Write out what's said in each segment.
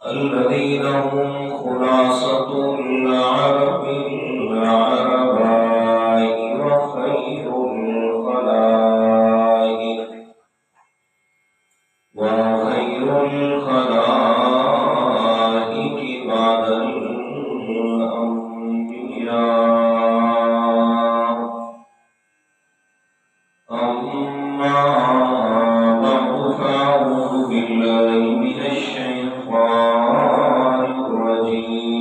الذين هم خلاصة العرب العرباء وخير الخلائق بعد الأنبياء. أما بعد فأعوذ بالله من الشيطان الرجيم.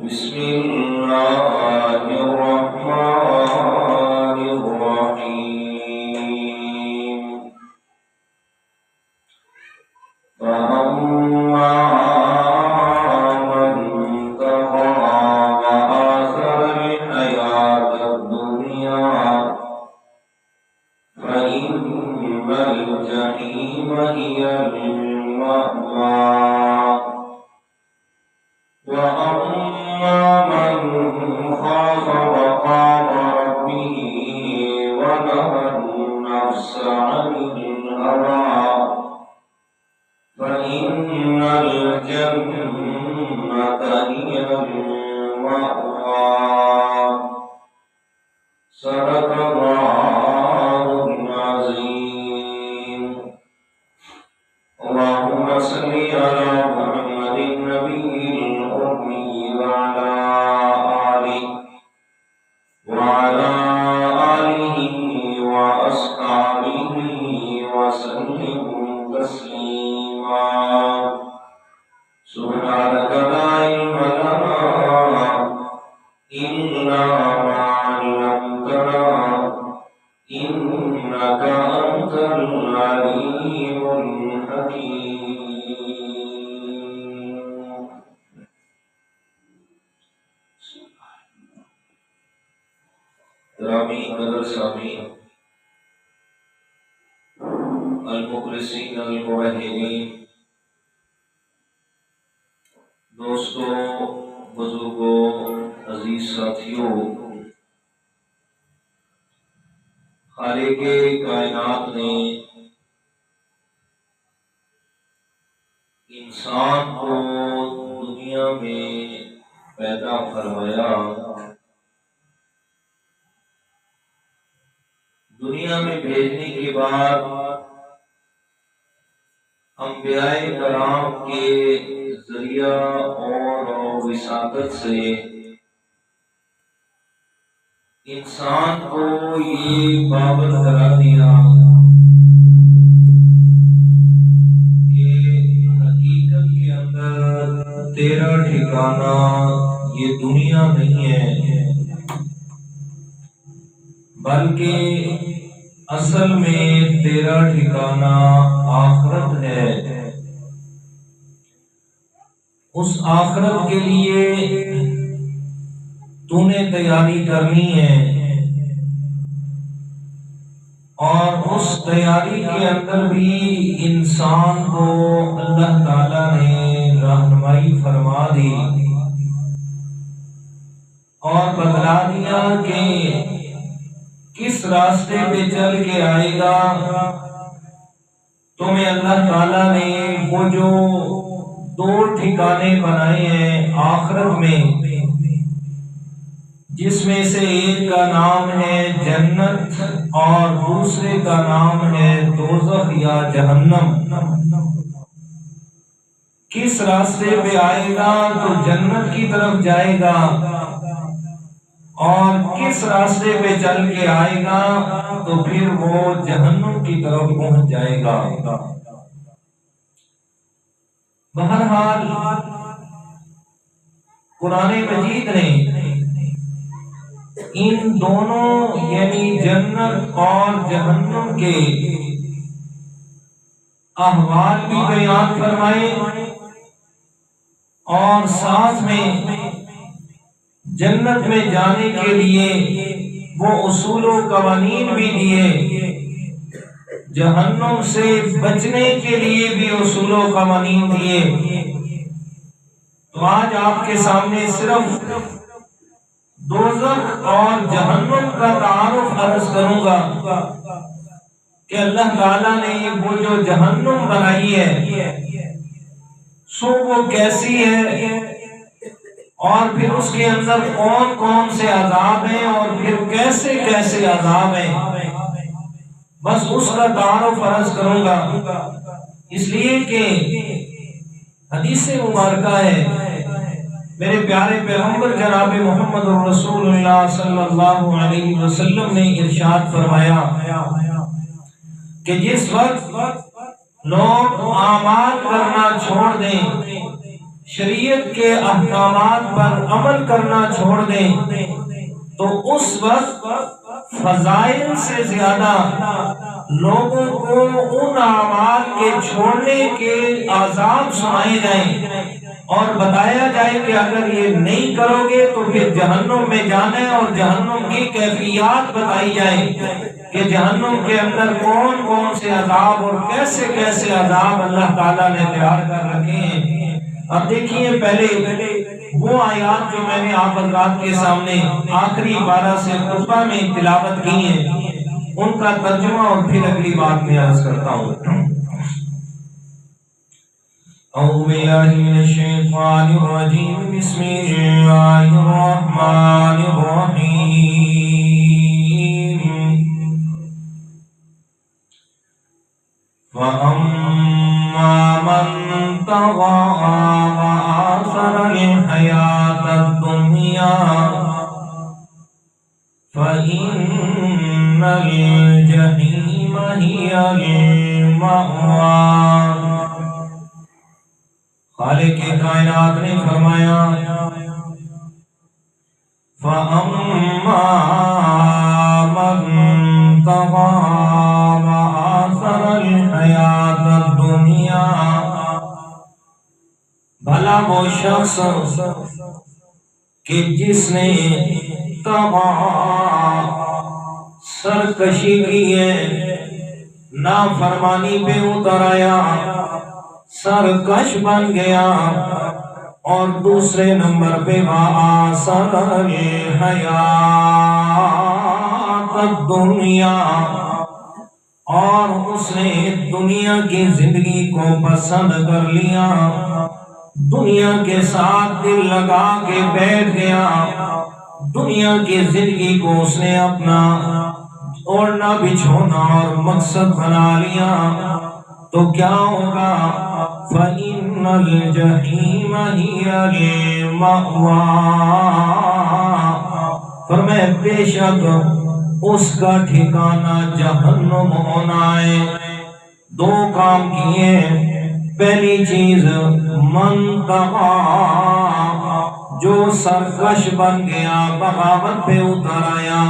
بسم الله الرحمن الرحيم. فأما من طغى وآثر الحياة الدنيا فإن الجحيم هي المأوى. وأما من خاف مقام ربه ونهى النفس عن الهوى فإن الجنة هي المأوى. صدق الله العظيم. اللهم صل على محمد النبي الأمي وعلى آله وأصحابه وسلم تسليما. سبحانك لا علم لنا إلا ما علمتنا إنك أنت العليم الحكيم. گرامی قدر سامعین، المخلصین الموحدین، دوستوں، بزرگوں، عزیز ساتھیوں، خالق کائنات نے انسان کو دنیا میں پیدا فرمایا. دنیا میں بھیجنے کے بعد انبیاء کرام کے ذریعہ اور وساطت سے انسان کو یہ پابند کرا دیا کہ حقیقت کے اندر تیرا ٹھکانہ یہ دنیا نہیں ہے، بلکہ اصل میں تیرا ٹھکانہ آخرت ہے. اس آخرت کے لیے تو نے تیاری کرنی ہے، اور اس تیاری کے اندر بھی انسان کو اللہ تعالیٰ نے رہنمائی فرما دی اور بتلا دیا کہ کس راستے پہ چل کے آئے گا. تمہیں اللہ تعالیٰ نے وہ جو دو ٹھکانے بنائے ہیں آخرت میں، جس میں سے ایک کا نام ہے جنت اور دوسرے کا نام ہے دوزخ یا جہنم. کس راستے پہ آئے گا تو جنت کی طرف جائے گا، اور کس راستے پہ چل کے آئے گا تو پھر وہ جہنم کی طرف پہنچ جائے گا. بہرحال قرآن مجید نے ان دونوں یعنی جنت اور جہنم کے احوال بھی بیان فرمائے، اور ساتھ میں جنت میں جانے کے لیے وہ اصول و قوانین بھی دیے، جہنم سے بچنے کے لیے بھی اصول و قوانین دیے. تو آج آپ کے سامنے صرف دوزخ اور جہنم کا تعارف عرض کروں گا کہ اللہ تعالیٰ نے وہ جو جہنم بنائی ہے سو وہ کیسی ہے، اور پھر اس کے اندر کون کون سے عذاب ہیں، اور پھر کیسے کیسے عذاب ہیں، بس اس کا تعارف عرض کروں گا۔ اس لیے کہ حدیث مبارکہ ہے، میرے پیارے پیغمبر جناب محمد رسول اللہ صلی اللہ علیہ وسلم نے ارشاد فرمایا کہ جس وقت لوگ اعمال کرنا چھوڑ دیں، شریعت کے احکامات پر عمل کرنا چھوڑ دیں، تو اس وقت فضائل سے زیادہ لوگوں کو ان اعمال کے چھوڑنے کے عذاب سنائے جائیں اور بتایا جائے کہ اگر یہ نہیں کرو گے تو پھر جہنم میں جانا ہے، اور جہنم کی کیفیات بتائی جائیں کہ جہنم کے اندر کون کون سے عذاب اور کیسے کیسے عذاب اللہ تعالیٰ نے تیار کر رکھے ہیں۔ اب دیکھیے پہلے وہ آیات جو میں نے آپ حضرات کے سامنے آخری 12 سے خطبہ میں تلاوت کی ہیں، ان کا ترجمہ اور پھر اگلی بات میں عرض کرتا ہوں۔ اعوذ باللہ من الشیطان الرجیم، بسم اللہ الرحمن الرحیم۔ وَأَمَّا مَن طَغَىٰ وَآثَرَ الْحَيَاةَ الدُّنْيَا فَإِنَّ الْجَحِيمَ هِيَ الْمَأْوَىٰ۔ خالق کائنات نے فرمایا فَأَمَّا مَن طَغَىٰ وَآثَرَ الْحَيَاةَ الدُّنْيَا، بھلا وہ شخص کہ جس نے طغیٰ سرکشی کی ہے، نافرمانی پہ اتر آیا، سرکش بن گیا، اور دوسرے نمبر پہ وآثر الحیات الدنیا، اور اس نے دنیا کی زندگی کو پسند کر لیا، دنیا کے ساتھ دل لگا کے بیٹھ گیا، دنیا کی زندگی کو اس نے اپنا اوڑھنا بچھونا اور مقصد بنا لیا، تو کیا ہوگا؟ فَإِنَّ الْجَحِيمَ هِيَ الْمَأْوَىٰ، فرمایا بے شک اس کا ٹھکانہ جہنم ہونا ہے۔ دو کام کیے، پہلی چیز من طغیٰ، جو سرکش بن گیا، بغاوت پہ اتر آیا،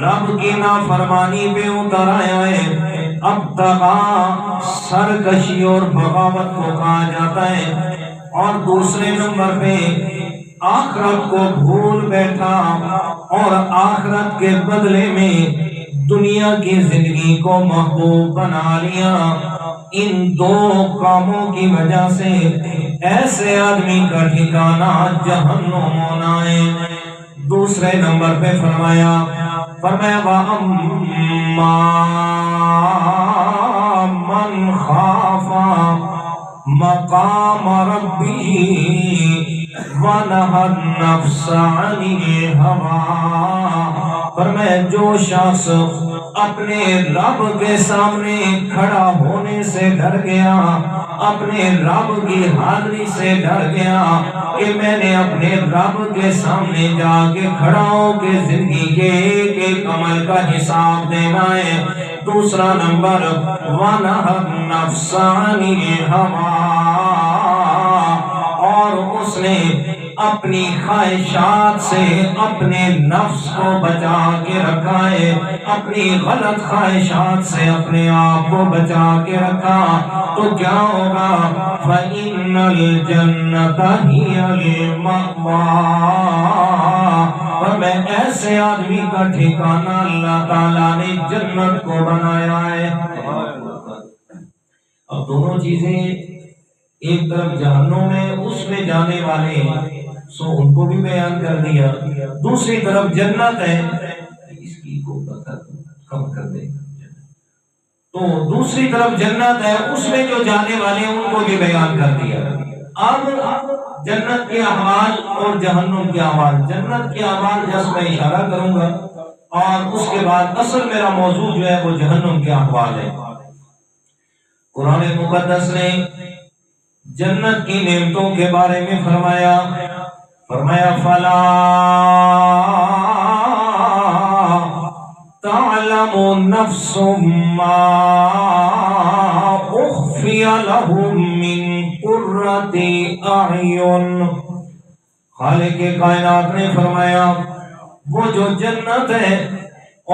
رب کی نافرمانی پہ اتر آیا ہے، اب طغیٰ سرکشی اور بغاوت کو کہا جاتا ہے، اور دوسرے نمبر پہ آخرت کو بھول بیٹھا اور آخرت کے بدلے میں دنیا کی زندگی کو محبوب بنا لیا۔ ان دو کاموں کی وجہ سے ایسے آدمی کا ٹھکانہ جہنم ہونا ہے۔ دوسرے نمبر پہ فرمایا وَأَمَّا مَنْ خَافَ مَقَامَ رَبِّهِ وَنَهَى النَّفْسَ عَنِ الْهَوَىٰ، فرمایا جو شخص اپنے رب کے سامنے کھڑا ہونے سے ڈر گیا، اپنے رب کی حاضری سے ڈر گیا کہ میں نے اپنے رب کے سامنے جا کے کھڑا ہو کے زندگی کے ایک ایک عمل کا حساب دینا ہے۔ دوسرا نمبر وَنَهَى النَّفْسَ عَنِ الْهَوَىٰ، اور اس نے اپنی خواہشات سے اپنے نفس کو بچا کے رکھا ہے، اپنی غلط خواہشات سے اپنے آپ کو بچا کے رکھا، تو کیا ہوگا؟ فَإِنَّ الْجَنَّةَ هِيَ الْمَأْوَىٰ، اور میں ایسے آدمی کا ٹھکانہ اللہ تعالیٰ نے جنت کو بنایا ہے۔ اب دونوں چیزیں، ایک طرف جہنم میں اس میں جانے والے سو ان کو بھی بیان کر دیا۔ دوسری طرف جنت ہے، اس کی کو کم کر دے، تو دوسری طرف جنت ہے، اس میں جو جانے والے ہیں ان کو بھی بیان کر دیا۔ اب جنت کے احوال اور جہنم کے احوال، جنت کے احوال جس میں اشارہ کروں گا، اور اس کے بعد اصل میرا موضوع جو ہے وہ جہنم کے احوال ہے۔ قرآن مقدس نے جنت کی نعمتوں کے بارے میں فرمایا فلا تعلم نفس ما اخفی لهم من قرۃ اعین۔ خالق کائنات نے فرمایا وہ جو جنت ہے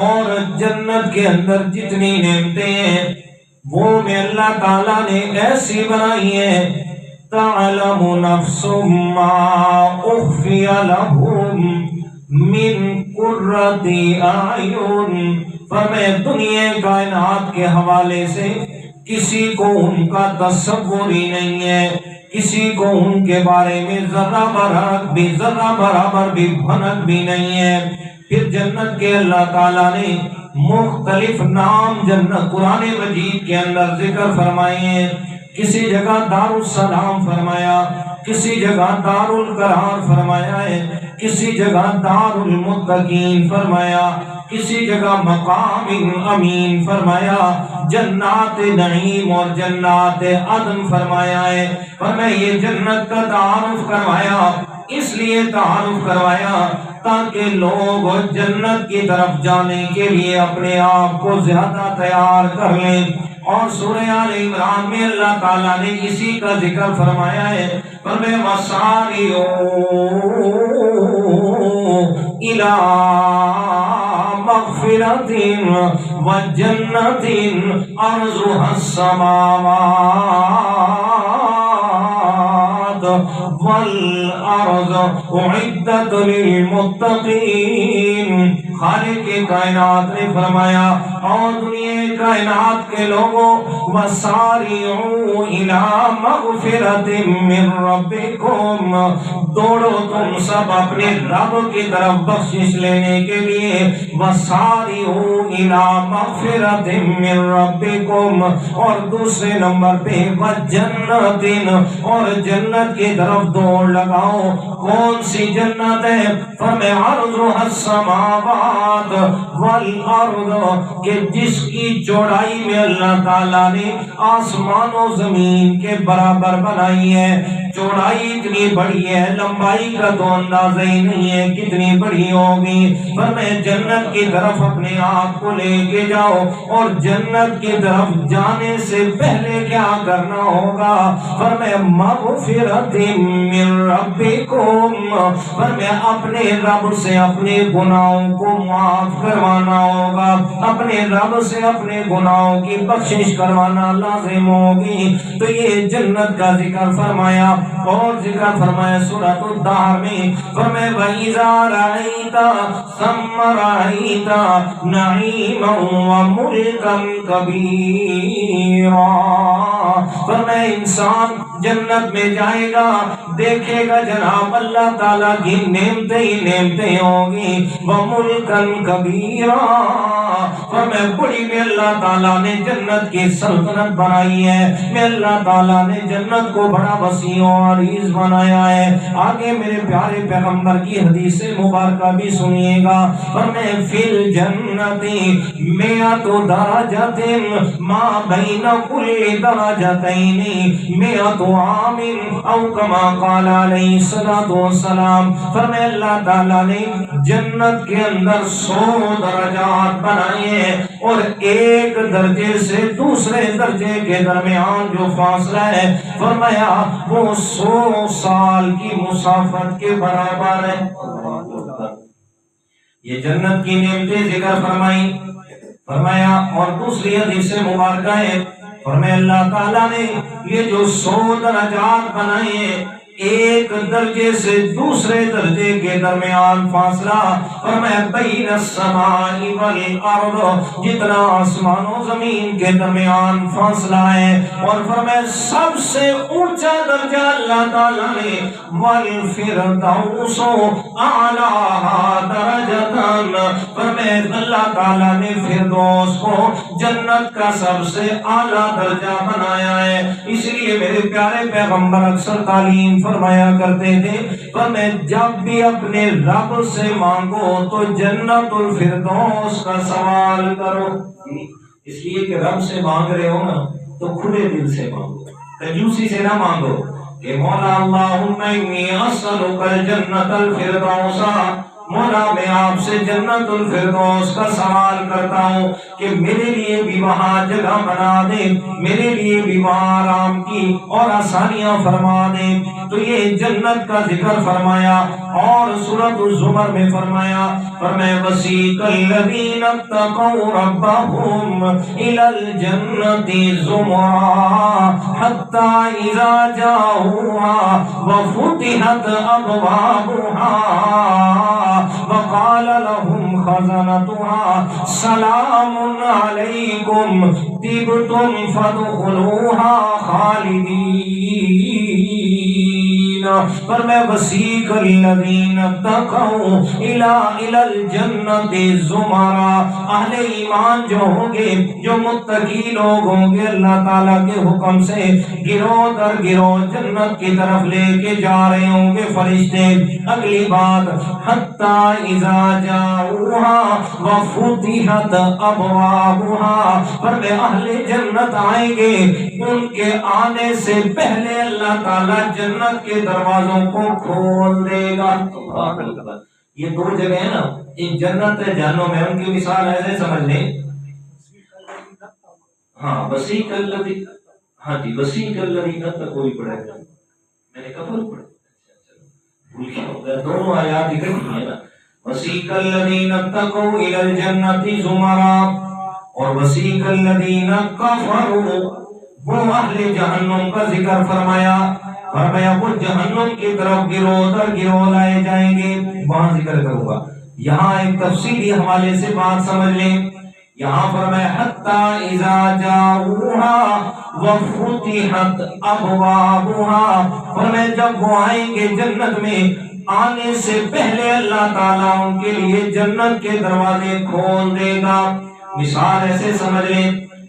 اور جنت کے اندر جتنی نعمتیں ہیں وہ میں اللہ تعالیٰ نے ایسی بنائی ہیں، تعلم نفس ما اخفی لهم من قرۃ اعین۔ فرمائے دنیا کائنات کے حوالے سے کسی کو ان کا تصور ہی نہیں ہے، کسی کو ان کے بارے میں ذرہ برابر بھی بھنک بھی نہیں ہے۔ پھر جنت کے اللہ تعالیٰ نے مختلف نام جنت قرآن مجید کے اندر ذکر فرمائے ہیں۔ کسی جگہ دار السلام فرمایا، کسی جگہ دار القرار فرمایا ہے، کسی جگہ دار المتقین فرمایا، کسی جگہ مقام امین فرمایا، جنات نعیم اور جنات عدن فرمایا ہے۔ فرمایا یہ جنت کا تعارف کروایا، اس لیے تعارف کروایا تاکہ لوگ جنت کی طرف جانے کے لیے اپنے آپ کو زیادہ تیار کر لیں۔ اور سورہ آل عمران میں اللہ تعالیٰ نے اسی کا ذکر فرمایا ہے، فرمایا وَسَارِعُوا إِلَىٰ مَغْفِرَةٍ وَجَنَّةٍ عَرْضُهَا السَّمَاوَاتُ وَالْأَرْضُ أُعِدَّتْ لِلْمُتَّقِينَ۔ خالق کائنات نے فرمایا اور دنیا کائنات کے لوگوں وَسَارِعُوا إِلَىٰ مَغْفِرَةٍ مِّن رَّبِّكُمْ، دوڑو تم سب اپنے رب کی طرف بخشش لینے کے لیے۔ وَسَارِعُوا إِلَىٰ مَغْفِرَةٍ مِّن رَّبِّكُمْ، اور دوسرے نمبر پہ وَجَنَّةٍ، اور جنت کی طرف دوڑ لگاؤ۔ کون سی جنت ہے؟ فرمایا عَرْضُهَا السَّمَاوَاتُ وَالْأَرْضُ، کہ جس کی چوڑائی میں اللہ تعالیٰ نے آسمان و زمین کے برابر بنائی ہے۔ چوڑائی اتنی بڑی ہے، لمبائی کا تو اندازہ ہی نہیں ہے کتنی بڑی ہوگی۔ فرمایا جنت کی طرف اپنے آپ کو لے کے جاؤ، اور جنت کی طرف جانے سے پہلے کیا کرنا ہوگا؟ فرمایا مغفرۃ من ربکم، فرمایا اپنے رب سے اپنے گناہوں کو معاف کروانا ہوگا، اپنے رب سے اپنے گناہوں کی بخشش کروانا لازم ہوگی۔ تو یہ جنت کا ذکر فرمایا، اور ذکر فرمایا سورۃ الدہر میں، فرمایا وَإِذَا رَأَيْتَ ثَمَّ رَأَيْتَ نَعِيمًا وَمُلْكًا كَبِيرًا۔ فرمایا انسان جنت میں جائے گا، دیکھے گا جناب اللہ تعالیٰ کی نعمتیں ہی نعمتیں ہوگی۔ وَمُلْكًا كَبِيرًا، فرمایا بڑی میں اللہ تعالیٰ نے جنت کی سلطنت بنائی ہے، میں اللہ تعالیٰ نے جنت کو بڑا وسیع و عریض بنایا ہے۔ آگے میرے پیارے پیغمبر کی حدیث مبارکہ بھی سنیے گا، فرمایا فِي الْجَنَّةِ مِئَةُ دَرَجَةٍ مَا بَيْنَ كُلِّ دَرَجَتَيْنِ مِئَةُ عَامٍ أَوْ كَمَا قَالَ عَلَيْهِ الصَّلَاةُ وَالسَّلَامُ۔ فرمایا اللہ تعالیٰ نے جنت کے اندر 100 درجات بنائے ہیں، اور ایک درجے سے دوسرے درجے کے درمیان جو فاصلہ ہے فرمایا وہ 100 سال کی مسافت کے برابر ہے۔ یہ جنت کی نعمتیں ذکر فرمائی، فرمایا اور دوسری حدیث مبارکہ ہے، فرمایا اللہ تعالیٰ نے یہ جو 100 درجات بنائے ہیں، ایک درجے سے دوسرے درجے کے درمیان فاصلہ، فرمایا بین السماء والارض، جتنا آسمان و زمین کے درمیان فاصلہ ہے، اور فرمایا سب سے اونچا درجہ اللہ تعالیٰ نے والفردوس اعلیٰ درجتاً، فرمایا اللہ تعالیٰ نے فردوس کو جنت کا سب سے اعلیٰ درجہ بنایا ہے۔ اس لیے میرے پیارے پیغمبر اکثر تعلیم فرمایا کرتے تھے، فرمایا جب بھی اپنے رب سے مانگو تو جنت الفردوس کا سوال کرو۔ اس لیے کہ رب سے مانگ رہے ہو نا تو کھلے دل سے مانگو، کنجوسی سے نہ مانگو کہ مولا اللہم انی اسألک الجنت الفردوس، مولا میں آپ سے جنت الفردوس کا سوال کرتا ہوں کہ میرے لیے بھی وہاں جگہ بنا دے، میرے لیے بھی وہاں آرام کی اور آسانیاں فرما دے۔ تو یہ جنت کا ذکر فرمایا، اور سورۃ الزمر میں فرمایا وسیق الذین اتقوا ربهم الی الجنۃ زمرا حتی اذا جاؤوها وفتحت ابوابها وقال لهم خزنتها سلام علیکم طبتم فادخلوها خالدین۔ فرمایا وسیق الذین اتقوا الی الجنۃ زمرا، اہل ایمان جو ہوں گے، جو متقی لوگ ہوں گے، اللہ تعالیٰ کے حکم سے گروہ در گروہ جنت کی طرف لے کے جا رہے ہوں گے فرشتے۔ اگلی بات حتی اذا جاؤوها وفتحت ابوابها، فرمایا اہل جنت آئیں گے، ان کے آنے سے پہلے اللہ تعالیٰ جنت کے دروازوں کو کھول دے گا۔ یہ دو جگہ ہیں نا، ایک جنت ہے جہنم ہے، ان کی مثال ایسے سمجھ لیں، ہاں وسیق الذی، ہاں جی وسیق الذین اتقوا پڑھا ہے، میں نے کفر پڑھا، بھول گیا ہو گیا، دونوں آیات اکٹھی ہیں نا، وسیق الذین اتقوا الی الجنۃ زمرا اور وسیق الذین کفروا، وہ اہل جہنم کا ذکر فرمایا وہ جہنم کی طرف گروہ در گروہ لائے جائیں گے، وہاں ذکر کروں گا۔ یہاں ایک تفصیلی حوالے سے بات سمجھ لیں، یہاں فرمایا حتی اذا جاؤوها وفتحت ابوابها، فرمایا جب وہ آئیں گے جنت میں، آنے سے پہلے اللہ تعالیٰ ان کے لیے جنت کے دروازے کھول دے گا۔ مثال ایسے سمجھ لیں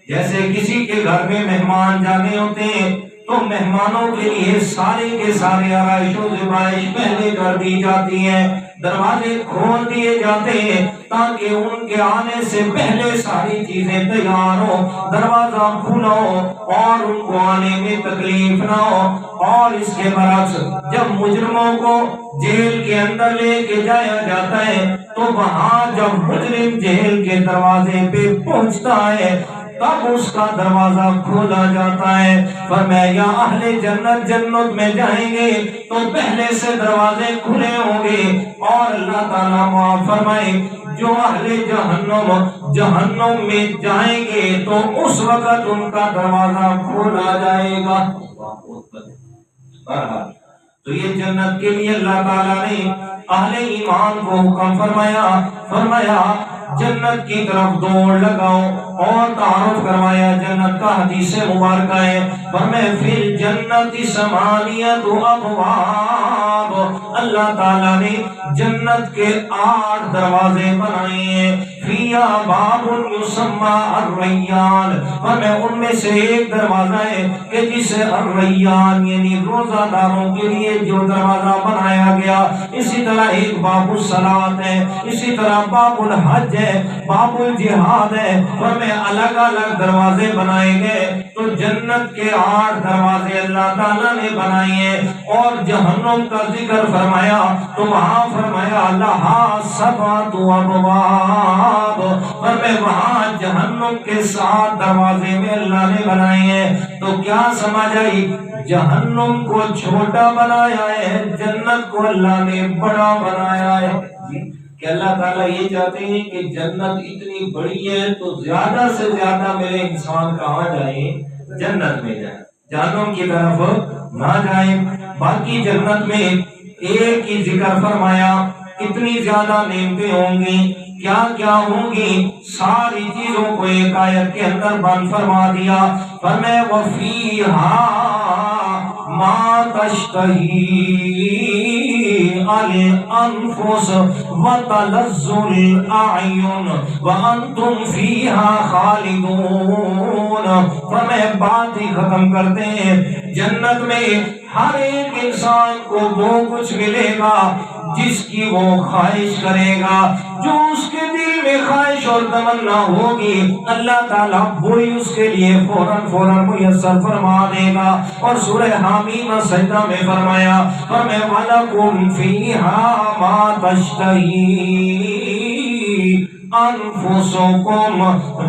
جیسے کسی کے گھر میں مہمان جانے ہوتے ہیں تو مہمانوں کے لیے سارے کے سارے آرائش و زیبائش پہلے کر دی جاتی ہیں، دروازے کھول دیے جاتے ہیں تاکہ ان کے آنے سے پہلے ساری چیزیں تیار ہو، دروازہ کھلا ہو اور ان کو آنے میں تکلیف نہ ہو۔ اور اس کے برعکس جب مجرموں کو جیل کے اندر لے کے جایا جاتا ہے تو وہاں جب مجرم جیل کے دروازے پہ پہنچتا ہے تب اس کا دروازہ کھولا جاتا ہے۔ فرمایا اہل جنت جنت میں جائیں گے تو پہلے سے دروازے کھلے ہوں گے، اور اللہ تعالیٰ معاف فرمائے جو اہل جہنم جہنم میں جائیں گے تو اس وقت ان کا دروازہ کھولا جائے گا۔ تو یہ جنت کے لیے اللہ تعالیٰ نے اہل ایمان کو حکم فرمایا جنت کی طرف دوڑ لگاؤ، اور تعارف کروایا جنت کا حدیث مبارکہ ہے، فرمایا فی الجنت ثمانیۃ ابواب، اللہ تعالیٰ نے جنت کے 8 دروازے بنائے ہیں، فیہا باب یسمى الریان، فرمایا ان میں سے ایک دروازہ ہے کہ جسے الریان یعنی روزہ داروں کے لیے جو دروازہ بنایا گیا، اسی طرح ایک باب الصلاۃ ہے، اسی طرح باب الحج ہے، باب الجہاد ہے، فرمایا الگ الگ دروازے بنائے گئے۔ تو جنت کے 8 دروازے اللہ تعالیٰ نے بنائے ہیں، اور جہنم کا ذکر فرمایا تو وہاں فرمایا لہا 7 ابواب، فرمایا وہاں جہنم کے 7 دروازے میں اللہ نے بنائے ہیں۔ تو کیا سمجھ آئی؟ جہنم کو چھوٹا بنایا ہے، جنت کو اللہ نے بڑا بنایا ہے، کہ اللہ تعالیٰ یہ چاہتے ہیں کہ جنت اتنی بڑی ہے تو زیادہ سے زیادہ میرے انسان کہاں جائیں؟ جنت میں جائیں، جہنم کی طرف نہ جائیں۔ باقی جنت میں ایک ہی ذکر فرمایا، اتنی زیادہ نعمتیں ہوں گی، کیا کیا ہوں گی، ساری چیزوں کو ایک آیت کے اندر بند فرما دیا۔ فرمائے وَفِيهَا مَا تَشْتَهِي الْأَنفُسُ وَتَلَذُّ الْأَعْيُنُ وَأَنْتُمْ فِيهَا خَالِدُونَ۔ فرمائے بات ہی ختم کرتے ہیں، جنت میں ہر ایک انسان کو وہ کچھ ملے گا جس کی وہ خواہش کرے گا، جو اس کے دل میں خواہش اور تمنا ہوگی اللہ تعالیٰ وہی اس کے لیے فوراً میسر فرما دے گا۔ اور سورہ حامیم سجدہ میں فرمایا، وَلَكُمْ فِيهَا مَا تَشْتَهِي انفسکم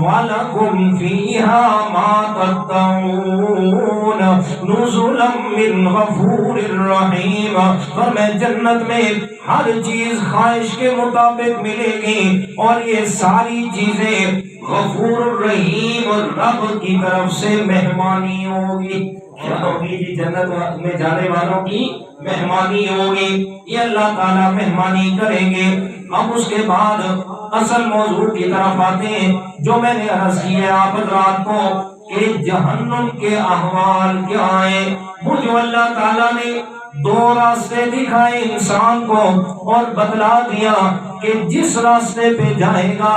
ولکم فیہا ما تدعون نزلا من غفور الرحیم۔ فرمائے جنت میں ہر چیز خواہش کے مطابق ملے گی، اور یہ ساری چیزیں غفور الرحیم اور رب کی طرف سے مہمانی ہوگی۔ کیا ہوگی جی؟ جنت میں جانے والوں کی مہمانی ہوگی، یہ اللہ تعالیٰ مہمانی کریں گے۔ اب اس کے بعد اصل موضوع کی طرف آتے ہیں، جو میں نے عرض کیا آپ حضرات کو کہ جہنم کے احوال کیا ہیں۔ وہ جو اللہ تعالیٰ نے دو راستے دکھائے انسان کو اور بتلا دیا کہ جس راستے پہ جائے گا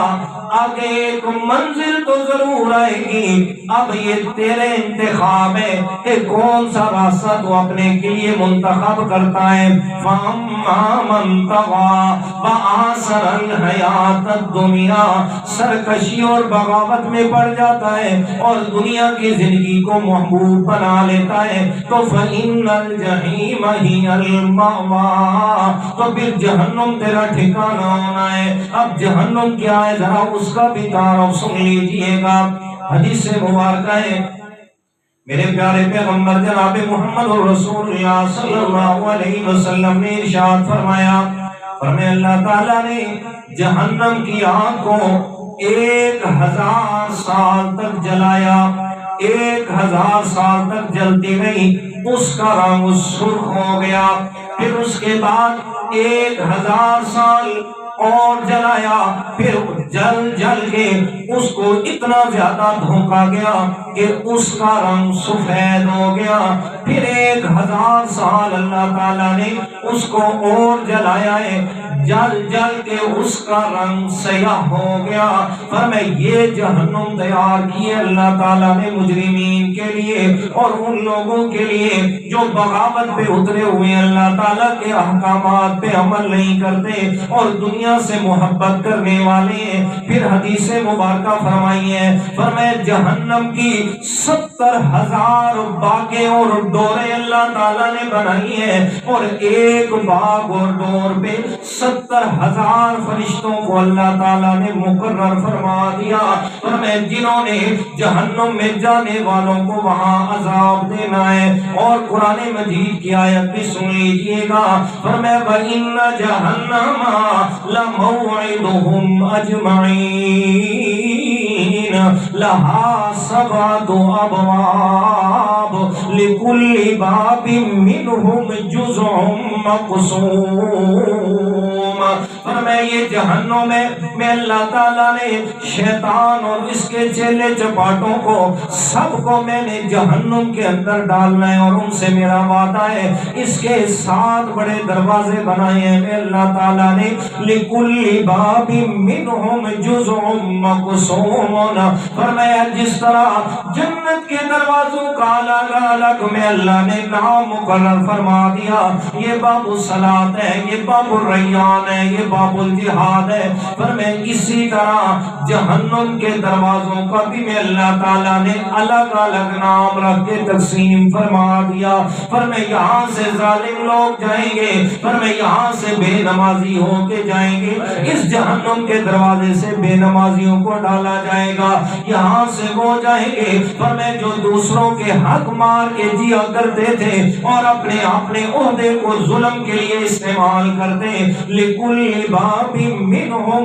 آگے ایک منزل تو ضرور آئے گی، اب یہ تیرے انتخاب ہے کہ کون سا راستہ تو اپنے کے لیے منتخب کرتا ہے۔ فَأَمَّا مَن طَغَىٰ وَآثَرَ الْحَيَاةَ الدُّنْيَا، سرکشی اور بغاوت میں پڑ جاتا ہے اور دنیا کی زندگی کو محبوب بنا لیتا ہے، تو فَإِنَّ الْجَحِيمَ هِيَ الْمَأْوَىٰ، تو پھر جہنم تیرا ٹھکانہ ہونا ہے۔ اب جہنم کیا ہے ذرا اس کا بھی تعارف سن لیجئے گا۔ حدیث مبارکہ ہے، میرے پیارے پیغمبر جناب محمد رسول اللہ صلی اللہ علیہ وسلم نے ارشاد فرمایا، اللہ تعالیٰ نے جہنم کی آگ کو 1000 سال تک جلایا، 1000 سال تک جلتی رہی، اس کا رنگ سرخ ہو گیا۔ پھر اس کے بعد 1000 سال اور جلایا، پھر جل جل کے اس کو اتنا زیادہ دھوکا گیا کہ اس کا رنگ سفید ہو گیا۔ پھر 1000 سال اللہ تعالیٰ نے اس کو اور جلایا ہے، جل جل کے اس کا رنگ سیاہ ہو گیا۔ فرمایا یہ جہنم تیار کی ہے اللہ تعالیٰ نے مجرمین کے لیے اور ان لوگوں کے لیے جو بغاوت پہ اترے ہوئے اللہ تعالیٰ کے احکامات پہ عمل نہیں کرتے اور دنیا سے محبت کرنے والے ہیں۔ پھر حدیث مبارکہ فرمائی ہے، فرمایا جہنم کی 70,000 باغیں اور ڈوریں اللہ تعالیٰ نے بنائی ہیں، اور ایک باغ اور ڈور پہ 70,000 فرشتوں کو اللہ تعالیٰ نے مقرر فرما دیا۔ فرمایا جنہوں نے جہنم میں جانے والوں کو وہاں عذاب دینا ہے۔ اور قرآن مجید کی آیت بھی سن لیجئے گا، فرمایا وَإِنَّ جَهَنَّمَ لَمَوْعِدُهُمْ أَجْمَعِينَ لَهَا 7 أَبْوَابٍ لِكُلِّ بَابٍ مِّنْهُمْ جُزْءٌ مَّقْسُومٌ۔ فرمایا یہ جہنم میں اللہ تعالیٰ نے شیطان اور اس کے چیلے چپاٹوں کو سب کو میں نے جہنم کے اندر ڈالنا ہے، اور ان سے میرا وعدہ ہے۔ اس کے 7 بڑے دروازے بنائے ہیں میں اللہ تعالیٰ نے، لِكُلِّ بَابٍ مِّنْهُمْ جُزْءٌ مَّقْسُومٌ۔ فرمایا جس طرح جنت کے دروازوں کا الگ الگ میں اللہ نے نام مقرر فرما دیا، یہ باب الصلاۃ ہے، یہ باب الریان ہے، یہ باب الجہاد ہے، فرمایا اسی طرح جہنم کے دروازوں کا بھی میں اللہ تعالیٰ نے الگ الگ نام رکھ کے تقسیم فرما دیا۔ فرمایا یہاں سے ظالم لوگ جائیں گے، فرمایا یہاں سے بے نمازی ہو کے جائیں گے، اس جہنم کے دروازے سے بے نمازیوں کو ڈالا جائے گا، یہاں سے وہ جائیں گے فرمایا جو دوسروں کے حق مار کے جیا کرتے تھے اور اپنے عہدے کو ظلم کے لیے استعمال کرتے، لِكُلِّ بَابٍ مِّنْهُمْ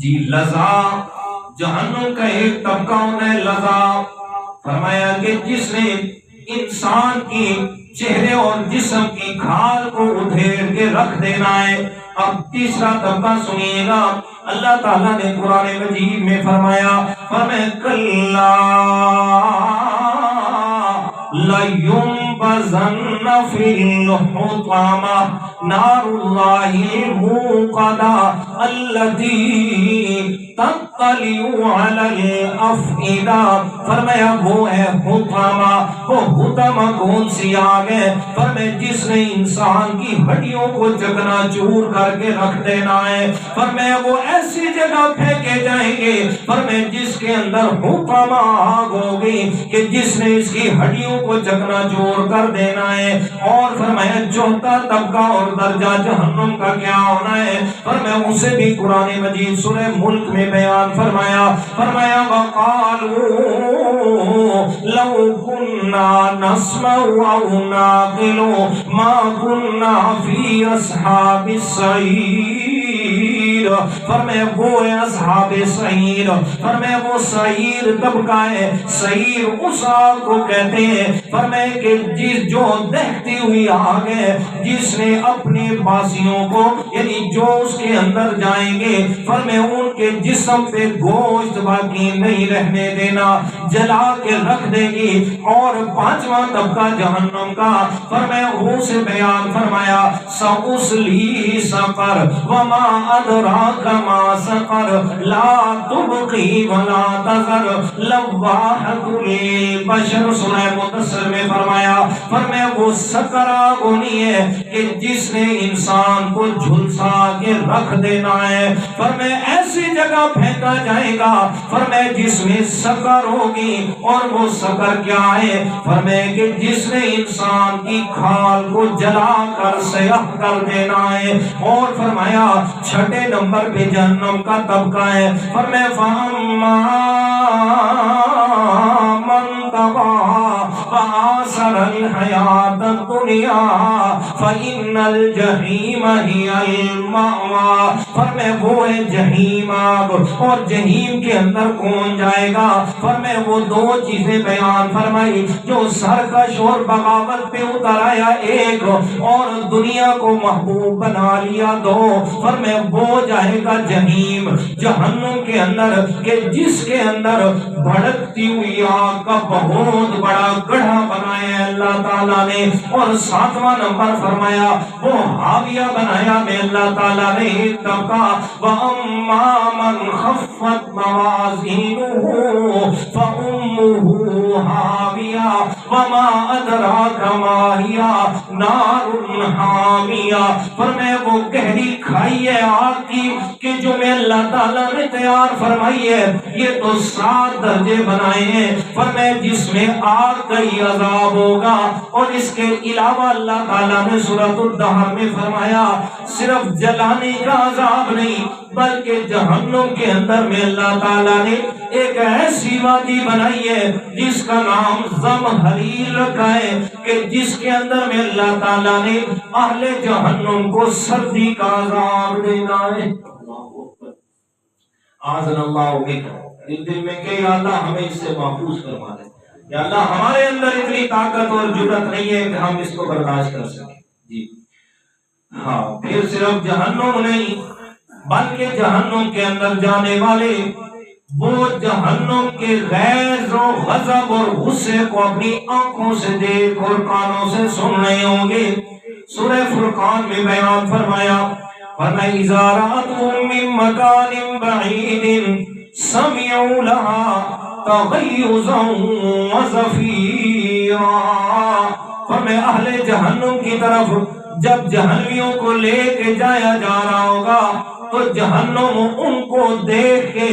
جی لظا، جہنم کا ایک طبقہ انہیں لظا فرمایا کہ جس نے انسان کی چہرے اور جسم کی کھال کو ادھیڑ کے رکھ دینا ہے۔ اب تیسرا طبقہ سنیے گا، اللہ تعالیٰ نے قرآن مجید میں فرمایا کَلَّا لَيُنبَذَنَّ فِي الْحُطَمَةِ نَارُ اللَّهِ الْمُوقَدَةِ الَّتِي تَطَّلِعُ عَلَى الْأَفْئِدَةِ فرمایا وہ ہے حطامہ۔ وہ حطامہ کون سی آگ ہے؟ فرمایا جس نے انسان کی ہڈیوں کو چکنا چور کر کے رکھ دینا ہے۔ فرمایا وہ ایسی جگہ پھینکے جائیں گے فرمایا جس کے اندر حطامہ آگ ہوگی کہ جس نے اس کی ہڈیوں کو چکنا چور کر دینا ہے۔ اور فرمایا چوتھا طبقہ اور درجہ جہنم کا کیا ہونا ہے؟ فرمایا اسے بھی قرآن مجید سورہ ملک میں بیان فرمایا وَقَالُوا لَوْ كُنَّا نَسْمَعُ أَوْ نَعْقِلُ مَا كُنَّا فِي أَصْحَابِ السَّعِيرِ فرمایا وہ ہے اصحاب سعیر۔ فرمایا وہ سعیر طبقہ ہے، سعیر اس آگ کو کہتے ہیں فرمایا کہ جو دہتی ہوئی آگ ہے جس نے اپنے باسیوں کو یعنی جو اس کے اندر جائیں گے فرمایا ان کے جسم پہ گوشت باقی نہیں رہنے دینا، جلا کے رکھ دے گی۔ اور پانچواں طبقہ جہنم کا فرمایا وہ سے بیان فرمایا سَأُصْلِيهِ سَقَرَ وَمَا أَدْرَاكَ مَا سَقَرَ لَا تُبْقِي وَلَا تَذَرُ لَوَّاحَةٌ لِلْبَشَرِ سورہ مدثر میں فرمایا وہ سقر آگ ہونی ہے کہ جس نے انسان کو جھلسا کے رکھ دینا ہے۔ فرمایا ایسی جگہ پھینکا جائے گا فرمایا جس میں سقر ہوگی، اور وہ سقر کیا ہے؟ فرمایا کہ جس نے انسان کی کھال کو جلا کر سیاہ کر دینا ہے۔ اور فرمایا چھٹے نمبر پہ جہنم کا طبقہ ہے فرمایا فَأَمَّا مَن طَغَىٰ وَآثَرَ الْحَيَاةَ الدُّنْيَا فَإِنَّ الْجَحِيمَ هِيَ الْمَأْوَىٰ فرمایا وہ ہے جہنم آگ۔ اور جہنم کے اندر کون جائے گا؟ فرمایا وہ دو چیزیں بیان فرمائی جو سرکش اور بغاوت پہ اتر آیا ایک، اور دنیا کو محبوب بنا لیا دو۔ فرمایا وہ جائے گا جہنم کے اندر کہ جس کے اندر بھڑکتی ہوئی آگ کا بہت بڑا گڑھا بنایا ہے اللہ تعالیٰ نے۔ اور ساتواں نمبر فرمایا وہ حاویہ بنایا میں اللہ تعالیٰ نے ایک طبقہ وَأَمَّا مَنْ خَفَّتْ مَوَازِينُهُ فَأُمُّهُ حَاوِيَةٌ وَمَا أَدْرَاكَ مَا هِيَ نَارٌ حَامِيَةٌ فرمایا وہ گہری کھائی ہے آگ کی کہ جو میں اللہ تعالیٰ نے تیار فرمائی ہے، یہ تو 7 درجے بنائے ہیں فرمایا جس میں آگ کا ہی عذاب ہوگا۔ اور اس کے علاوہ اللہ تعالیٰ نے سورۃ الدہر میں فرمایا صرف جلانے کا عذاب نہیں بلکہ جہنم کے اندر میں اللہ تعالیٰ نے ایک ایسی وادی بنائی ہے جس کا نام زمہریر رکھا ہے کہ جس کے اندر میں اللہ تعالیٰ نے اہل جہنم کو سردی کا عذاب دینا ہے۔ آذن اللہ بک اس دل میں کہ یا اللہ ہمیں اس سے محفوظ فرما دے، یا اللہ ہمارے اندر اتنی طاقت اور جرأت نہیں ہے کہ ہم اس کو برداشت کر سکیں۔ جی ہاں، پھر صرف جہنم نہیں بلکہ جہنم کے اندر جانے والے وہ جہنم کے غیظ و غضب اور غصے کو اپنی آنکھوں سے دیکھ اور کانوں سے سن رہے ہوں گے۔ سورہ فرقان میں بیان فرمایا فَإِذَا رَأَتْهُم مِّن مَّكَانٍ بَعِيدٍ سَمِعُوا لَهَا تَغَيُّظًا وَزَفِيرًا فرمایا اہل جہنم کی طرف جب جہنمیوں کو لے کے جایا جا رہا ہوگا تو جہنم ان کو دیکھ کے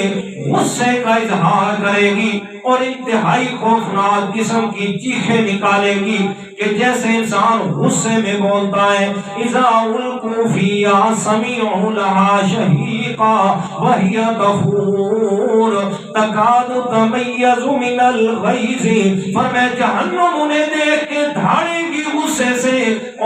غصے کا اظہار کرے گی اور انتہائی خوفناک قسم کی چیخیں نکالے گی کہ جیسے انسان غصے میں بولتا ہے اذا القوا فیہا سمعوا لہا شہیقا وہی تفور تکاد تمیز من الغیظ فرمایا جہنم انہیں دیکھ کے دھاڑے گی غصے سے،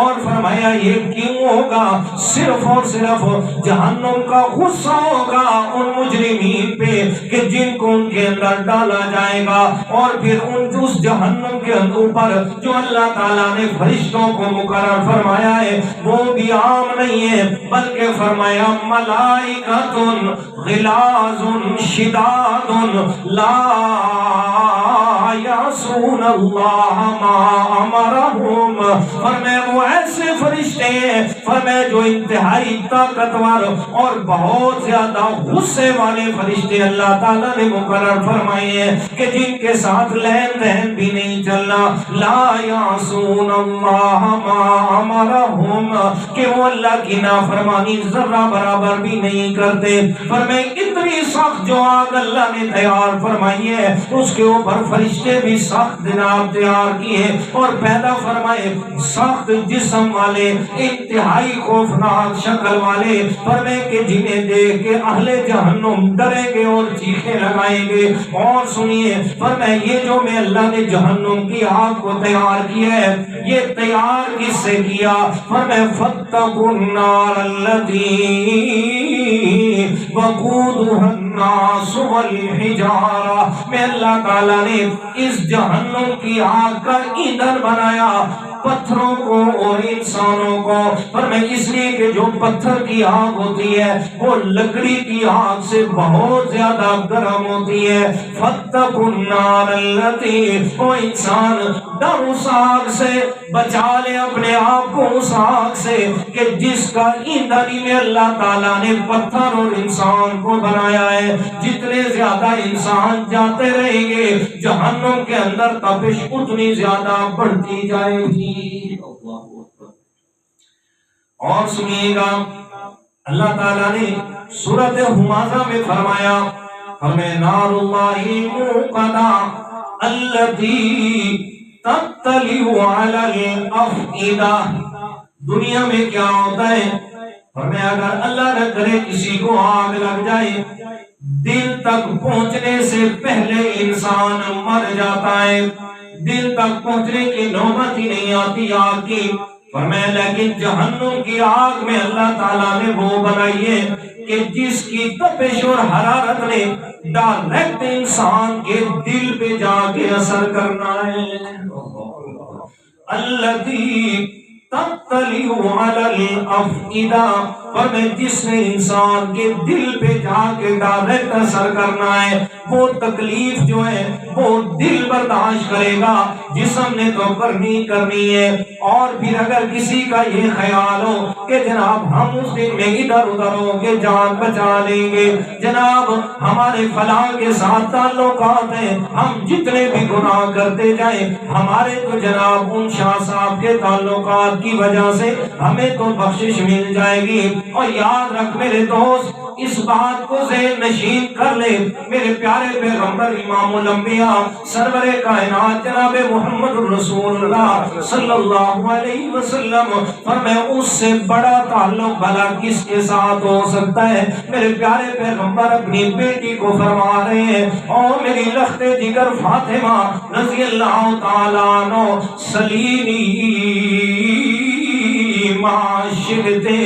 اور فرمایا یہ کیوں ہوگا؟ صرف اور صرف جہنم کا غصہ ہوگا ان مجرمین پہ کہ جن کو ان کے اندر ڈالا جائے گا، اور پھر اس جہنم کے اوپر جو اللہ تعالیٰ نے فرشتوں کو مقرر فرمایا ہے وہ بھی عام نہیں ہے، بلکہ فرمایا ملائکۃ غلاظ شداد لا یعصون اللہ ما امرہم، فرمایا وہ ایسے فرشتے ہیں فرمایا جو انتہائی طاقتور اور بہت زیادہ غصے والے فرشتے اللہ تعالیٰ نے مقرر فرمائے ہیں کہ جن کے ساتھ لین دین بھی نہیں چلنا، لا یعصون اللہ ما امرہم، کہ وہ اللہ کی نافرمانی ذرہ برابر بھی نہیں کرتے۔ فرمائے اتنی سخت جو آگ اللہ نے تیار فرمائی ہے اس کے اوپر فرشتے بھی سخت جناب تیار کیے، اور پیدا فرمائے سخت جسم والے انتہائی خوفناک شکل والے، فرمائے کہ جنہیں دیکھ کے اہل جہنم ڈریں گے اور چیخیں لگائیں گے۔ اور سنیے فرمائے یہ جو میں اللہ نے جہنم کی آگ کو تیار کیا ہے یہ تیار کس سے کیا؟ فرمائے فاتقوا النار التي وقودها الناس والحجارہ، میں اللہ تعالیٰ نے اس جہنم کی آگ کا ایندھن بنایا پتھروں کو اور انسانوں کو، فرمائے اس لیے کہ جو پتھر کی آگ ہوتی ہے وہ لکڑی کی آگ سے بہت زیادہ گرم ہوتی ہے۔ فاتقوا النار التي، وہ انسان ڈر اس آگ سے، بچا لے اپنے آپ کو اس آگ سے کہ جس کا ایندھن میں اللہ تعالیٰ نے پتھر اور انسان کو بنایا ہے۔ جتنے زیادہ انسان جاتے رہیں گے جہنم کے اندر تپش اتنی زیادہ بڑھتی جائے گی۔ اور سنیے گا اللہ تعالیٰ نے سورۃ ہمازہ میں فرمایا ہمیں نار اللہ موقدہ التی تطلع علی الافئدہ، دنیا میں کیا ہوتا ہے؟ ہمیں اگر اللہ نہ کرے کسی کو آگ لگ جائے دل تک پہنچنے سے پہلے انسان مر جاتا ہے، دل تک پہنچنے کی نوبت ہی نہیں آتی آگ کی۔ فرمایا لیکن جہنم کی آگ میں اللہ تعالیٰ نے وہ بنائی ہے کہ جس کی تپش اور حرارت نے ڈائریکٹ انسان کے دل پہ جا کے اثر کرنا ہے۔ الذی تطلع علی الافئدہ، فرمایا جس نے انسان کے دل پہ جا کے ڈائریکٹ اثر کرنا ہے وہ تکلیف جو ہے وہ دل برداشت کرے گا، جسم نے تو کرنی ہے۔ اور پھر اگر کسی کا یہ خیال ہو کہ جناب ہم اس دن میں ادھر ادھر ہو کے جان بچا لیں گے، جناب ہمارے فلاں کے ساتھ تعلقات ہیں، ہم جتنے بھی گناہ کرتے جائیں ہمارے تو جناب ان شاہ صاحب کے تعلقات کی وجہ سے ہمیں تو بخشش مل جائے گی۔ اور یاد رکھ میرے دوست اس بات کو ذہن نشین کر لے، میرے پیارے پیغمبر امام الانبیاء سرور کائنات جناب محمد رسول اللہ صلی اللہ علیہ وسلم فرمایا اس سے بڑا تعلق بھلا کس کے ساتھ ہو سکتا ہے؟ میرے پیارے پیغمبر اپنی بیٹی کو فرما رہے ہیں اور میری لخت جگر فاطمہ رضی اللہ تعالیٰ عنہ سلینی معاشرتے،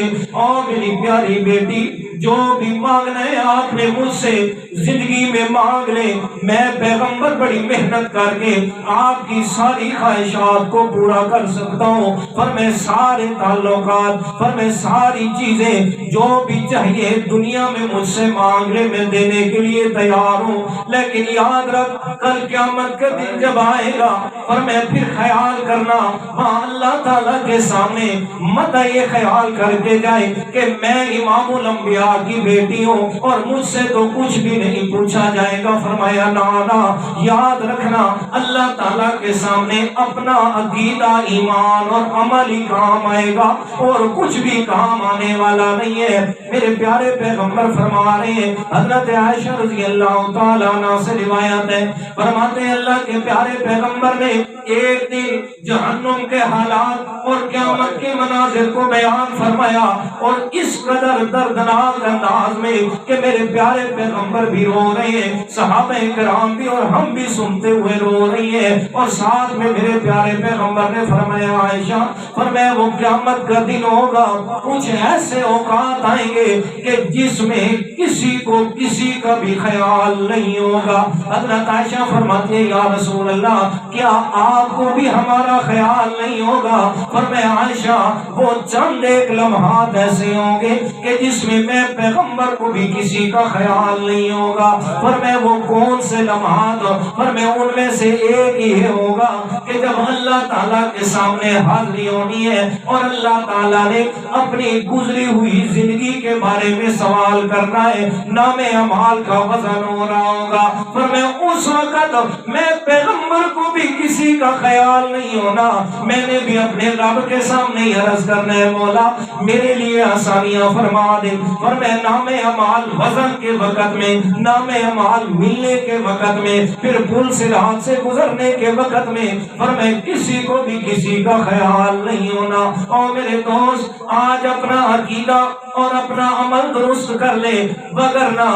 اور میری پیاری بیٹی جو بھی مانگنا ہے آپ نے مجھ سے زندگی میں مانگ لے، میں پیغمبر بڑی محنت کر کے آپ کی ساری خواہشات کو پورا کر سکتا ہوں۔ پر میں سارے تعلقات، پر میں ساری چیزیں جو بھی چاہیے دنیا میں مجھ سے مانگ لے، میں دینے کے لیے تیار ہوں۔ لیکن یاد رکھ کل قیامت کا دن جب آئے گا پر میں پھر خیال کرنا ہاں اللہ تعالیٰ کے سامنے مت یہ خیال کر کے جائے کہ میں امام الانبیاء کی بیٹی ہوں اور مجھ سے تو کچھ بھی نہیں پوچھا جائے گا۔ فرمایا نانا یاد رکھنا اللہ تعالیٰ کے سامنے اپنا عقیدہ ایمان اور عمل ہی کام آئے گا اور کچھ بھی کام آنے والا نہیں ہے۔ میرے پیارے پیغمبر فرما رہے ہیں، حضرت عائشہ رضی اللہ تعالیٰ عنہ سے روایت ہے، فرماتے ہیں اللہ کے پیارے پیغمبر نے ایک دن جہنم کے حالات اور قیامت کے مناظر کو بیان فرمایا اور اس قدر دردناک دردناک انداز میں کہ میرے پیارے پیغمبر بھی رو رہے ہیں، صحابہ کرام بھی اور ہم بھی سنتے ہوئے رو رہی ہیں، اور ساتھ میں میرے پیارے پیغمبر نے فرمایا عائشہ، فرمایا وہ قیامت کا دن ہوگا، کچھ ایسے اوقات آئیں گے کہ جس میں کسی کو کسی کا بھی خیال نہیں ہوگا۔ حضرت عائشہ فرماتی ہے یا رسول اللہ کیا آپ کو بھی ہمارا خیال نہیں ہوگا؟ فرمایا عائشہ وہ چند ایک لمحات ایسے ہوں گے کہ جس میں میں پیغمبر کو بھی کسی کا خیال نہیں ہوگا۔ فرمایا وہ کون سے لمحات؟ فرمایا ان میں سے ایک ہی ہوگا کہ جب اللہ تعالیٰ کے سامنے حاضری ہونی ہے اور اللہ تعالیٰ نے اپنی گزری ہوئی زندگی کے بارے میں سوال کرنا ہے، نام اعمال کا وزن ہو رہا ہوگا۔ فرمایا اس وقت میں پیغمبر کو بھی کسی کا خیال نہیں ہونا، میں نے بھی اپنے رب کے سامنے عرض کرنا ہے مولا میرے لیے آسانیاں فرما دے۔ فرمایا نام اعمال وزن کے وقت میں، نام اعمال ملنے کے وقت میں، پھر پل صراط سے گزرنے کے وقت میں، فرمایا کسی کو بھی کسی کا خیال نہیں ہونا۔ اور میرے دوست آج اپنا عقیدہ اور اپنا عمل درست کر لے، وگرنہ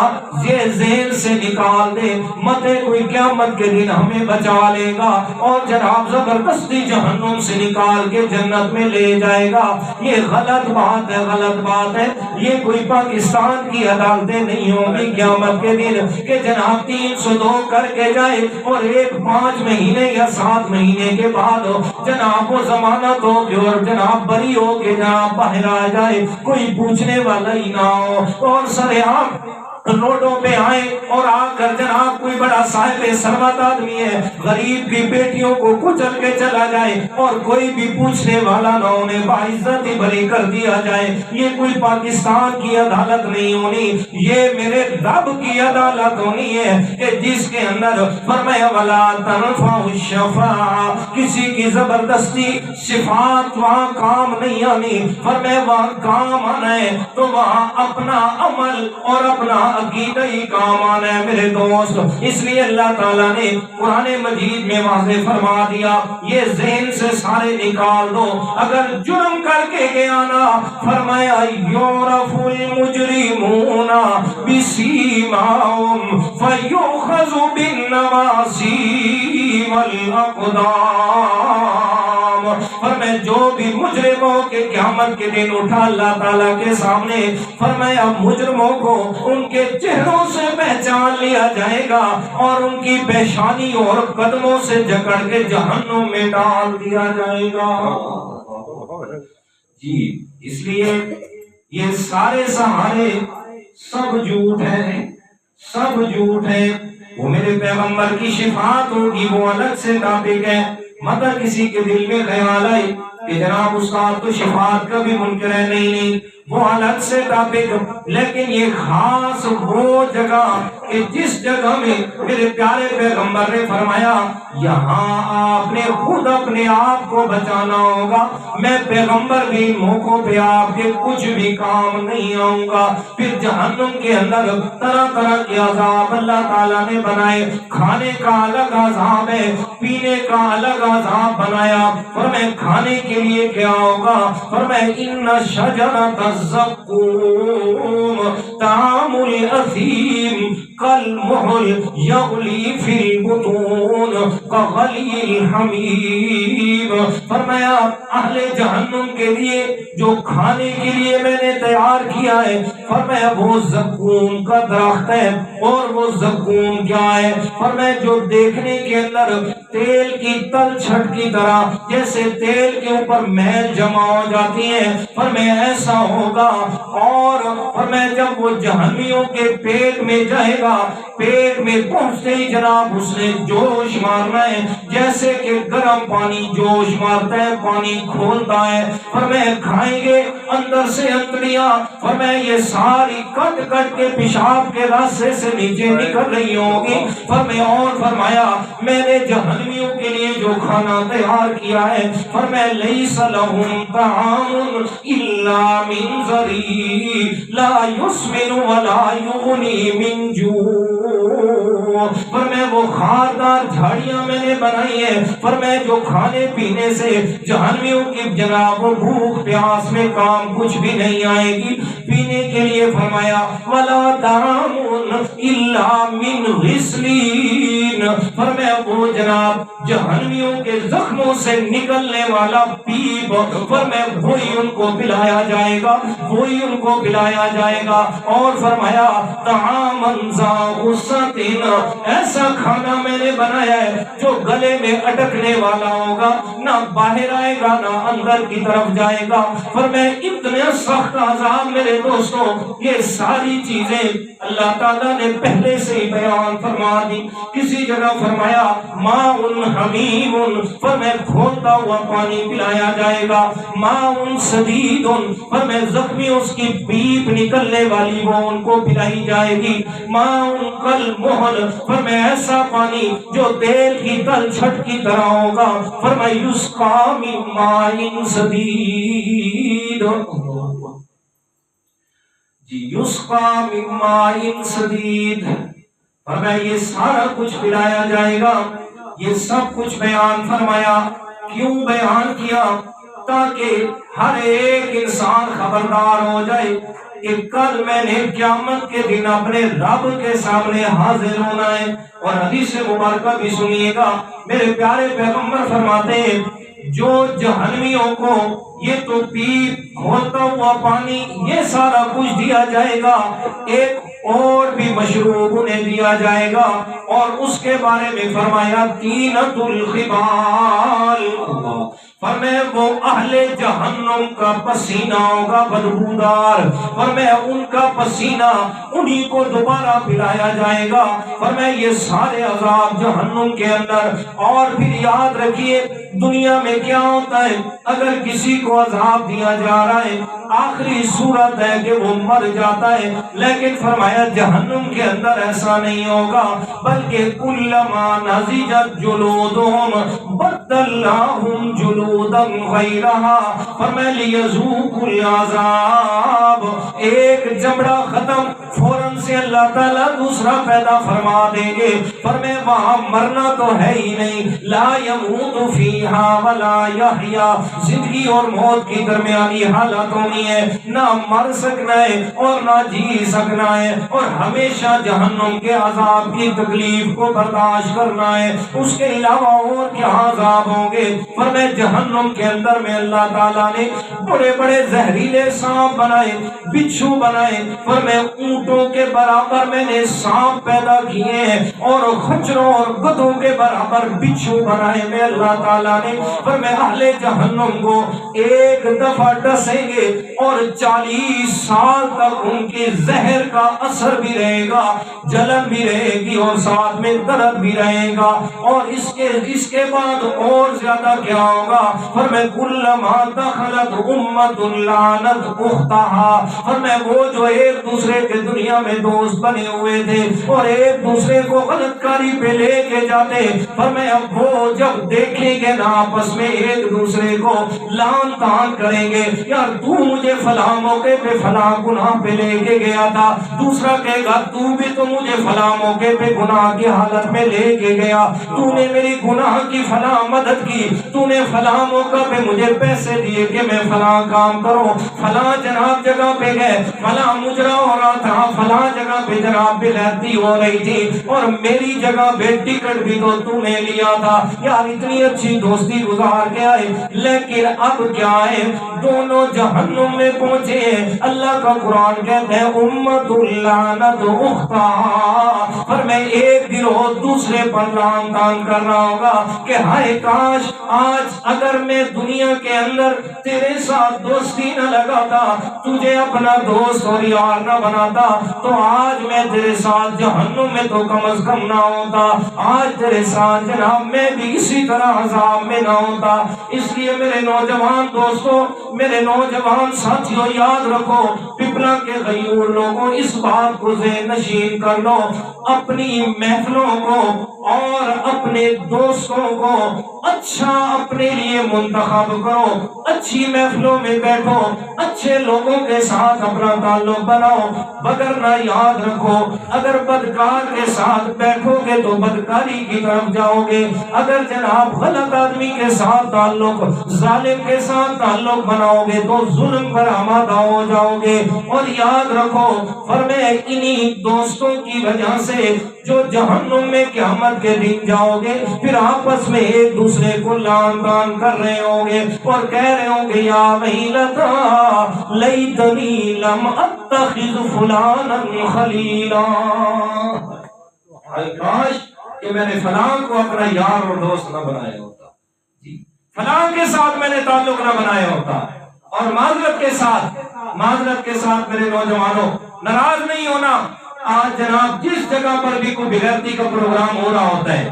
یہ ذہن سے نکال دے مت کوئی قیامت کے دن ہمیں بچا لے گا اور جناب زبردستی جہنم سے نکال کے جنت میں لے جائے گا۔ یہ غلط بات ہے، غلط بات ہے۔ یہ کوئی پاکستان کی عدالتیں نہیں ہوں گی قیامت کے دن کہ جناب 302 کر کے جائے اور ایک 5 مہینے یا 7 مہینے کے بعد جناب وہ ضمانت ہو کے اور جناب بری ہو کے جناب باہر آ جائے، کوئی پوچھنے والا ہی نہ ہو، اور سرعام روڈوں پہ آئے اور آ کر جناب کوئی بڑا صاحب ثروت آدمی ہے غریب کی بیٹیوں کو کچل کے چلا جائے اور کوئی بھی پوچھنے والا نہ انہیں باعزت ہی بری کر دیا جائے۔ یہ کوئی پاکستان کی عدالت نہیں ہونی، یہ میرے رب کی عدالت ہونی ہے کہ جس کے اندر فرمایا ولا تنفع الشفاعہ، کسی کی زبردستی صفات وہاں کام نہیں آنی۔ فرمایا وہاں کام آنا ہے تو وہاں اپنا عمل اور اپنا عقیدہ ہی کام آنا ہے میرے دوست۔ اس لیے اللہ تعالیٰ نے قرآن مجید میں واضح فرما دیا، یہ ذہن سے سارے نکال دو، اگر جرم کر کے گیا نا، فرمایا یعرف المجرمون بسیماہم فیؤخذ بالنواصی والاقدام۔ فرمایا جو بھی مجرموں کے قیامت کے دن اٹھا اللہ تعالیٰ کے سامنے، فرمایا مجرموں کو ان کے چہروں سے پہچان لیا جائے گا اور ان کی پیشانی اور قدموں سے جکڑ کے جہنم میں ڈال دیا جائے گا۔ جی اس لیے یہ سارے سہارے سب جھوٹ ہے، سب جھوٹ ہے۔ وہ میرے پیغمبر کی شفاعت ہوگی وہ الگ سے ٹاپک ہے، مگر کسی کے دل میں خیال آئے کہ جناب استاد تو شفاعت کا بھی منکر ہے، نہیں وہ الگ سے ٹاپک، لیکن یہ خاص وہ جگہ کہ جس جگہ میں میرے پیارے پیغمبر نے فرمایا یہاں آپ نے خود اپنے آپ کو بچانا ہوگا، میں پیغمبر بھی موقعوں پہ آپ کے کچھ بھی کام نہیں آؤں گا۔ پھر جہنم کے اندر طرح طرح کے عذاب اللہ تعالیٰ نے بنائے، کھانے کا الگ عذاب ہے، پینے کا الگ عذاب بنایا۔ فرمایا کھانے کے لیے کیا ہوگا؟ فرمایا ان شجرۃ الزقوم طعام الاثیم کالمہل یغلی فی البطون کغلی الحمیم۔ فرمایا اہل جہنم کے لیے جو کھانے کے لیے میں نے تیار کیا ہے، فرمایا وہ زقوم کا درخت ہے، اور وہ زقوم کیا ہے؟ فرمایا جو دیکھنے کے اندر تیل کی تل چھٹ کی طرح جیسے تیل کے اوپر میل جمع ہو جاتی ہے، فرمایا ایسا ہوگا۔ اور فرمایا جب وہ جہنمیوں کے پیٹ میں جائے گا، پیٹ میں پہنچتے ہی جناب اس نے جوش مارنا ہے، جیسے کہ گرم پانی جوش مارتا ہے، پانی کھولتا ہے۔ فرمایا کھائیں گے اندر سے انتڑیاں، فرمایا یہ ساری کٹ کٹ کے پیشاب کے راستے سے نیچے نکل رہی ہوگی۔ فرمایا اور فرمایا میں نے جہنمیوں کے کے لیے جو کھانا تیار کیا ہے، فرمایا لیس لہم طعام الا من ضریع لا یسمن ولا یغنی من جوع، فرمایا وہ خاردار جھاڑیاں میں نے بنائی ہیں، فرمایا جو کھانے پینے سے جہنمیوں کی جناب بھوک پیاس میں کام کچھ بھی نہیں آئے گی، پینے کے لیے فرمایا ولا طعام الا من غسلین، فرمایا وہ جناب جہنمیوں کے زخموں سے نکلنے والا پیپ، فرمایا وہی ان کو پلایا جائے گا، وہی ان کو پلایا جائے گا، اور فرمایا طعاما ذا غصۃ، ایسا کھانا میں نے بنایا ہے جو گلے میں اٹکنے والا ہوگا، نہ باہر آئے گا نہ اندر کی طرف جائے گا، فرمایا اتنے سخت عذاب میرے دوستوں، یہ ساری چیزیں اللہ تعالیٰ نے پہلے سے ہی بیان فرما دی۔ کسی جگہ فرمایا ماء حمیم، فرمایا کھولتا ہوا پانی پلایا جائے گا، ماء سدید، فرمایا زخمی اس کی پیپ نکلنے والی وہ ان کو پلائی جائے گی، ماء کالمہل، فرمایا ایسا پانی جو تیل کی تل چھٹ کی طرح ہوگا، فرمایا یسقا من ماء سدید، یسقا من ماء سدید، فرمایا یہ سارا کچھ پلایا جائے گا۔ یہ سب کچھ بیان فرمایا، کیوں بیان کیا؟ تاکہ ہر ایک انسان خبردار ہو جائے کہ کل میں نے قیامت کے دن اپنے رب کے سامنے حاضر ہونا ہے۔ اور حدیث مبارکہ بھی سنیے گا، میرے پیارے پیغمبر فرماتے ہیں جو جہنمیوں کو یہ تو پیپ ہوتا ہوا پانی یہ سارا کچھ دیا جائے گا، ایک اور بھی مشروب انہیں دیا جائے گا، اور اس کے بارے میں فرمایا تینۃ الخبال، فرمایا وہ اہل جہنم کا پسینہ ہوگا بدبودار، فرمایا ان کا پسینہ انہی کو دوبارہ پلایا جائے گا، فرمایا یہ سارے عذاب جہنم کے اندر۔ اور پھر یاد رکھیے دنیا میں کیا ہوتا ہے، اگر کسی کو عذاب دیا جا رہا ہے آخری صورت ہے کہ وہ مر جاتا ہے، لیکن فرمایا جہنم کے اندر ایسا نہیں ہوگا، بلکہ کلما نضجت جلودہم بدلناہم جلودا غیرہا، فرمایا لیذوقوا العذاب، ایک جبڑا ختم فوراً سے اللہ تعالیٰ دوسرا پیدا فرما دیں گے، فرمایا وہاں مرنا تو ہے ہی نہیں، لا یموت فیہا ولا یحیا، زندگی اور موت کی درمیانی حالت ہونی ہے، نہ مر سکنا ہے اور نہ جی سکنا ہے، اور ہمیشہ جہنم کے عذاب کی تکلیف کو برداشت کرنا ہے، اس کے علاوہ اور کیا عذاب ہوں گے۔ فرمایا جہنم کے اندر میں اللہ تعالیٰ نے بڑے بڑے زہریلے سانپ بنائے، بچھو بنائے، فرمایا اونٹوں کے برابر میں نے سانپ پیدا کیے ہیں، اور خچروں اور گدھوں کے برابر بچھو بنائے میں اللہ تعالیٰ نے، فرمایا اہل جہنم کو ایک دفعہ ڈسیں گے اور 40 سال تک ان کی زہر کا اثر بھی رہے گا، جلن بھی رہے گی اور ساتھ میں درد بھی رہے گا، اور اس کے بعد اور زیادہ کیا ہوگا، فرمایا کلما دخلت امت لعنت اختہا، فرمایا وہ جو ایک دوسرے کے دنیا میں دوست بنے ہوئے تھے اور ایک دوسرے کو غلط کاری پہ لے کے جاتے، فرمایا وہ جب دیکھیں گے نا آپس میں ایک دوسرے کو لعن طعن کریں گے، یار تو مجھے فلاں موقع پہ فلاں گناہ پہ لے کے گیا تھا، دوسرا کہے گا تو بھی تو مجھے فلاں موقع پہ گناہ کی حالت میں لے کے گیا، تو نے میری گناہ کی فلاں مدد کی، تو نے فلاں موقع پہ مجھے پیسے دیے کہ میں فلاں کام کروں، فلاں جناب جگہ پہ گئے، فلاں مجرا ہو رہا تھا، فلاں جگہ پہ جناب بغیرتی ہو رہی تھی، اور میری جگہ پہ ٹکٹ بھی تو نے لیا تھا، یار اتنی اچھی دوستی گزار کے آئے، لیکن اب کیا ہے دونوں جہنم میں پہنچے ہیں۔ اللہ کا قرآن کہتے ہیں امت اللعنت اختہا، فرمائے ایک گروہ دوسرے پر لعن طعن کر رہا ہوگا کہ ہائے کاش آج اگر میں دنیا کے اندر تیرے ساتھ دوستی نہ لگاتا، تجھے اپنا دوست اور یار نہ بناتا، تو آج میں تیرے ساتھ جہنم میں تو کم از کم نہ ہوتا، آج تیرے ساتھ جناب میں بھی اسی طرح عذاب میں نہ ہوتا۔ اس لیے میرے نوجوان دوستوں، میرے نوجوان ساتھیوں، یاد رکھو قبلہ کے غیور لوگوں اس بات کو ذہن نشین کر لو، اپنی محفلوں کو اور اپنے دوستوں کو اچھا اپنے لیے منتخب کرو، اچھی محفلوں میں بیٹھو، اچھے لوگوں کے ساتھ اپنا تعلق بناؤ، وگرنہ یاد رکھو اگر بدکار کے ساتھ بیٹھو گے تو بدکاری کی طرف جاؤ گے، اگر جناب غلط آدمی کے ساتھ تعلق، ظالم کے ساتھ تعلق بناؤ گے تو ظلم پر آمادہ ہو جاؤ گے۔ اور یاد رکھو فرمائے انہی دوستوں کی وجہ سے جو جہنم میں قیامت کے دن جاؤ گے پھر آپس میں ایک دوسرے کو لعن طعن کر رہے ہوں گے اور کہہ رہے ہوں گے یا ویلتا لیتنی لم اتخذ فلانا خلیلا، اے کاش کہ میں نے فلاں کو اپنا یار اور دوست نہ بنایا ہوتا، جی فلاں کے ساتھ میں نے تعلق نہ بنایا ہوتا۔ اور معذرت کے ساتھ میرے نوجوانوں ناراض نہیں ہونا، آج جناب جس جگہ پر بھی کوئی بغیرتی کا پروگرام ہو رہا ہوتا ہے،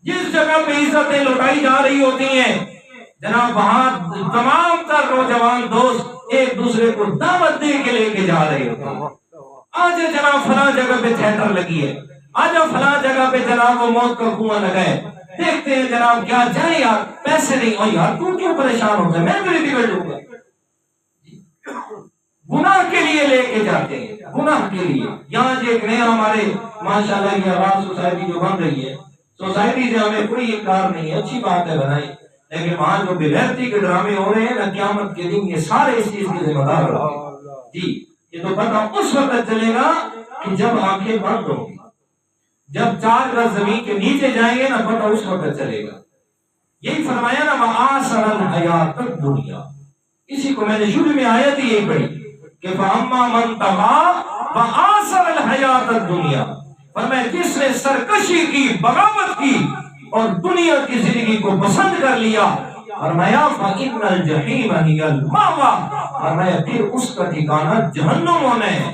جس جگہ پہ عزتیں لوٹائی جا رہی ہوتی ہیں، جناب وہاں تمام تر نوجوان دوست ایک دوسرے کو دعوت دے کے لے کے جا رہے ہوتے ہیں، آج جناب فلاں جگہ پہ تھیٹر لگی ہے، آج فلاں جگہ پہ جناب وہ موت کا کنواں لگا ہے، دیکھتے ہیں جناب کیا جائے یار پیسے نہیں، اور یار تو کیوں پریشان ہوتا ہے، میں تیری بگڑ لوں گا، گناہ کے لیے لے کے جاتے ہیں، گناہ کے لیے۔ یہاں ایک نیا ہمارے ماشاءاللہ یہ آواز سوسائٹی جو بن رہی ہے، سوسائٹی سے ہمیں کوئی انکار نہیں ہے، اچھی بات ہے بنائی، لیکن وہاں جو بغیرتی کے ڈرامے ہو رہے ہیں نا قیامت کے دن یہ سارے اس چیز کے ذمہ دار ہوگے، جی یہ تو پتہ اس وقت چلے گا کہ جب آنکھیں بند ہوں گی، جب 4 گز زمین کے نیچے جائیں گے نا پتہ اس وقت چلے گا۔ یہی فرمایا نا وَآثَرَ الْحَيَاةَ الدُّنْيَا، اسی کو میں نے شروع میں آیت ہی یہی پڑھی کہ فَأَمَّا مَنْ طَغَىٰ وَآثَرَ الْحَيَاةَ الدُّنْيَا، فرمایا جس نے سرکشی کی، بغاوت کی اور دنیا کی زندگی کو پسند کر لیا، فرمایا فَإِنَّ الْجَحِيمَ هِيَ الْمَأْوَىٰ، فرمایا پھر اس کا ٹھکانہ جہنم ہونا ہے،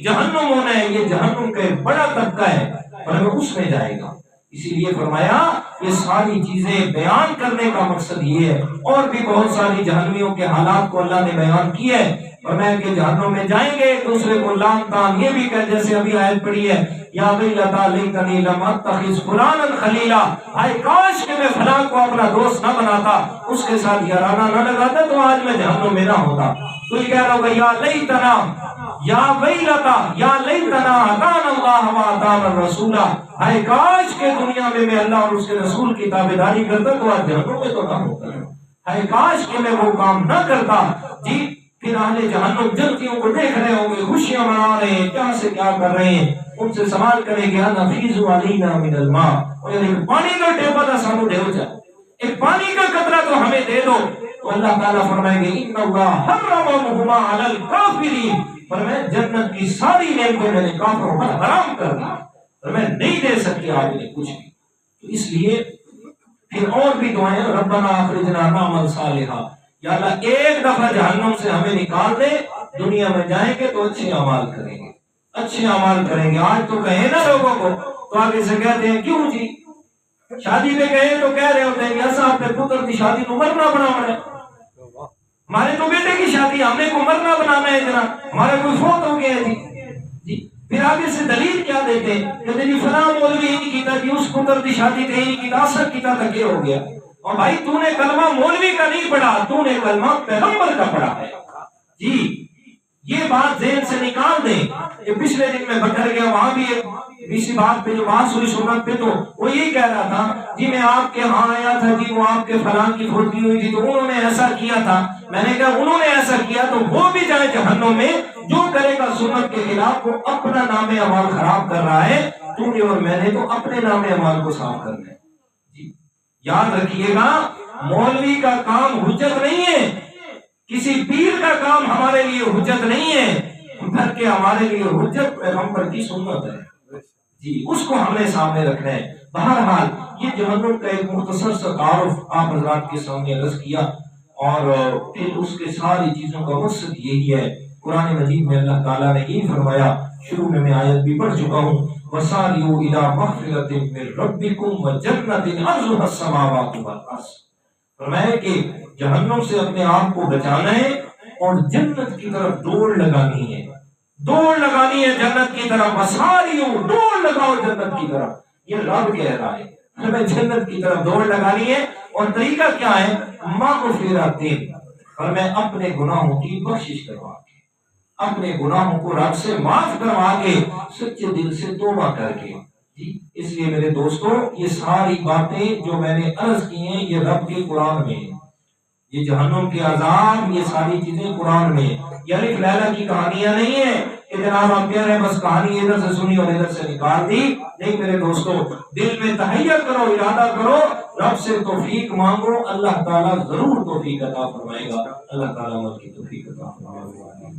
جہنم ہونا ہے، یہ جہنم کا ایک بڑا طبقہ ہے، فرمایا اس میں جائے گا۔ اسی لیے فرمایا یہ ساری چیزیں بیان کرنے کا مقصد یہ ہے، اور بھی بہت ساری جہنمیوں کے حالات کو اللہ نے بیان کیے ہے، فرمایا کہ جہنم میں جائیں گے ایک دوسرے کو لعن طعن، یہ بھی کہ جیسے ابھی آیت پڑھی ہے یا ویلتا لیتنی لم اتخذ فلانا خلیلا، ہائے کاش کہ میں فلاں کو اپنا دوست نہ بناتا، اس کے ساتھ یارانہ نہ لگاتا تو آج میں جہنم میں نہ ہوتا۔ تو یہ کہہ رہا ہوگا یا لیتنا یا ویلتا یا لیتنا اطعنا اللہ واطعنا الرسول، ہائے کاش کہ دنیا میں اللہ اور اس کے رسول کی تابعداری کرتا تو آج جہنم میں تو نہ ہوتا، ہائے کاش کہ میں وہ کام نہ کرتا۔ جی پھر اہل جہنم جنتیوں کو دیکھ رہے ہوں گے، خوشیاں منا رہے ہیں، کیا سے کیا کر رہے ہیں، ان سے سوال کریں گے نفیز علینا من الماء، ایک پانی کا ٹیپا تھا سانو دے ہو جائے، ایک پانی کا قطرہ تو ہمیں دے دو، تو اللہ تعالیٰ فرمائیں گے ان اللہ حرمہما علی الکافرین، فرمائے جنت کی ساری نعمتیں میں نے کافروں پر حرام کر دی، فرمائے نہیں دے سکتے آپ نے کچھ بھی۔ تو اس لیے پھر اور بھی دعائیں ربنا اخرجنا نعمل صالحا، یا اللہ ایک دفعہ جہنم سے ہمیں نکال دے، دنیا میں جائیں گے تو اچھے اعمال کریں گے، اچھے اعمال کریں گے۔ آج تو کہیں نا لوگوں کو تو آگے سے کہتے ہیں کیوں جی شادی پہ گئے تو کہہ رہے ہوتے ہیں کہ ایسا اپنے پتر کی شادی کو مرنا بنانا ہے، ہمارے تو بیٹے کی شادی ہم نے کو مرنا بنانا ہے، جناب ہمارا کوئی فوت ہو گیا جی، پھر آگے سے دلیل کیا دیتے ہیں کہ جی فلاں مولوی ہی نہیں کیتا جی اس پتر کی شادی تے ہی نہیں کیتا، اثر کیتا تک یہ ہو گیا۔ اور بھائی تو نے کلمہ مولوی کا نہیں پڑھا، تو نے کلمہ پیغمبر کا پڑھا ہے، جی یہ بات ذہن سے نکال دیں۔ یہ پچھلے دن میں بکر گیا، وہاں بھی ایک اسی بات پہ جو بات ہوئی سنت پہ، تو وہ یہی کہہ رہا تھا جی میں آپ کے ہاں آیا تھا جی وہ آپ کے فلاں کی پھوٹی ہوئی تھی تو انہوں نے ایسا کیا تھا، میں نے کہا انہوں نے ایسا کیا تو وہ بھی جائے جہنم میں، جو کرے گا سنت کے خلاف وہ اپنا نام اعمال خراب کر رہا ہے، تو نے اور میں نے تو اپنے نام اعمال کو صاف کرنا ہے۔ جی یاد رکھیے گا مولوی کا کام حجت نہیں ہے، کسی پیر کا کام ہمارے لیے حجت نہیں ہے، بلکہ ہمارے لیے حجت پیغمبر کی سنت ہے، جی اس کو ہم نے سامنے رکھنا ہے۔ بہرحال یہ جہنم کا ایک مختصر سا تعارف آپ حضرات کے سامنے عرض کیا، اور پھر اس کے ساری چیزوں کا مقصد یہی ہے۔ قرآن مجید میں اللہ تعالیٰ نے یہ فرمایا، شروع میں آیت بھی پڑھ چکا ہوں، وَسَارِعُوا إِلَىٰ مَغْفِرَةٍ مِّن رَّبِّكُمْ وَجَنَّةٍ عَرْضُهَا السَّمَاوَاتُ وَالْأَرْضُ، فرمایا کہ جہنم سے اپنے آپ کو بچانا ہے اور جنت کی طرف دوڑ لگانی ہے، دوڑ لگانی ہے جنت کی طرف، وساریوں دوڑ لگاؤ جنت کی طرف، یہ رب کہہ رہا ہے ہمیں جنت کی طرف دوڑ لگانی ہے۔ اور طریقہ کیا ہے؟ مغفرت، اور میں اپنے گناہوں کی بخشش کروا کے، اپنے گناہوں کو رب سے معاف کروا کے، سچے دل سے توبہ کر کے جی۔ اس لیے میرے دوستو یہ ساری باتیں جو میں نے عرض کی ہیں یہ رب کے قرآن میں ہیں، یہ جہنم کے عذاب یہ ساری چیزیں قرآن میں ہیں، یعنی لیلا کی کہانیاں نہیں ہیں کہ جناب آپ کہہ رہے ہیں بس کہانی ادھر سے سنی اور ادھر سے نکال دی، نہیں میرے دوستو، دل میں تحیہ کرو، ارادہ کرو، رب سے توفیق مانگو، اللہ تعالیٰ ضرور توفیق عطا فرمائے گا، اللہ تعالیٰ عمل کی توفیق عطا فرمائے گا۔